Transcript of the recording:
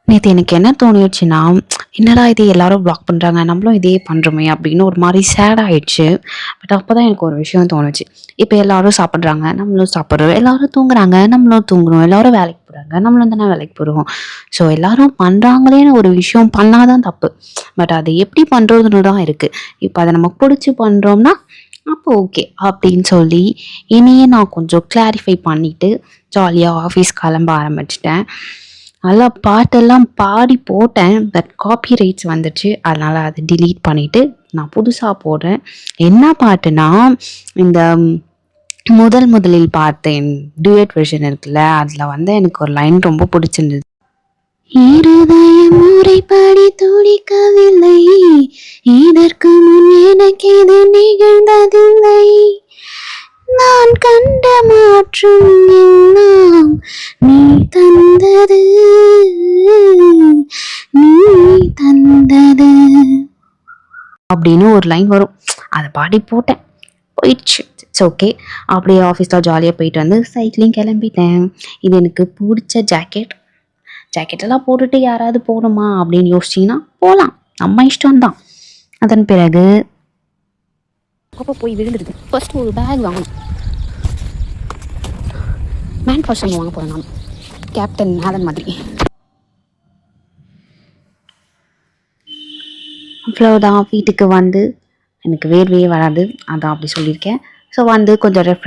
நேத்து எனக்கு என்ன தோணிருச்சுன்னா, என்னடா இது எல்லாரும் வ்ளாக் பண்றாங்க. நம்மளும் இதே பண்றோமே அப்படின்னு ஒரு மாரி சேட் ஆயிடுச்சு. பட் அப்பதான் எனக்கு ஒரு விஷயம் தோணுச்சு. இப்ப எல்லாரும் சாப்பிடுறாங்க, நம்மளும் சாப்பிடுறோம். எல்லாரும் தூங்குறாங்க, நம்மளும் தூங்குறோம். எல்லாரும் வேலைக்கு போறாங்க, நம்மளும் தானே வேலைக்கு போறோம். ஸோ எல்லாரும் பண்றாங்களேன்னு ஒரு விஷயம் பண்ணா தான் தப்பு. பட் அது எப்படி பண்றதுன்னு தான் இருக்கு. இப்ப அத நம்ம புடிச்சு பண்றோம்னா, அப்போ ஓகே. அப்படின்னு சொல்லி என்னையே நான் கொஞ்சம் கிளாரிஃபை பண்ணிட்டு, ஜாலியா ஆஃபீஸ் கிளம்ப ஆரம்பிச்சுட்டேன். நல்லா பாட்டெல்லாம் பாடி போட்டேன். பட் காப்பி ரைட்ஸ் வந்துருச்சு. அதனால அத டெலீட் பண்ணிட்டு, நான் புதுசா போடுறேன். என்ன பாட்டுன்னா, இந்த முதல் முதலில் பார்த்தேன் டூயட் வெர்ஷன் இருக்குல்ல, அதுல வந்து எனக்கு ஒரு லைன் ரொம்ப பிடிச்சிருந்தது. இருதயம் முறைப்படி துடிக்கவில்லை, இதற்கு முன் எனக்கு இது நிகழ்ந்ததில்லை. நான் கண்ட மாற்றம் எல்லாம் நீ தந்தது, நீ தந்தது அப்படின்னு ஒரு லைன் வரும். அதை பாடி போட்டேன். போயிடுச்சு. It's okay. அப்படியே ஆஃபீஸில் ஜாலியாக போயிட்டு வந்து சைக்கிளிங் கிளம்பிட்டேன். இது எனக்கு பிடிச்ச ஜாக்கெட். ஜாக்கெட்டெல்லாம் போட்டுட்டு யாராவது போகணுமா அப்படின்னு யோசிச்சிங்கன்னா போகலாம். நம்ம இஷ்டம்தான். அதன் பிறகு அப்போ போய் விழுந்துருது. ஃபர்ஸ்ட் ஒரு பேக் வாங்கணும். மேன் பர்சன் வாங்க போகிறேன் நான், கேப்டன் ஆலன் மாதிரி. அவ்வளோதான். வீட்டுக்கு வந்து எனக்கு வேர்வையே வராது, அதான் அப்படி சொல்லியிருக்கேன். ஸோ வந்து கொஞ்சம் ரெஃப்ரெஷ்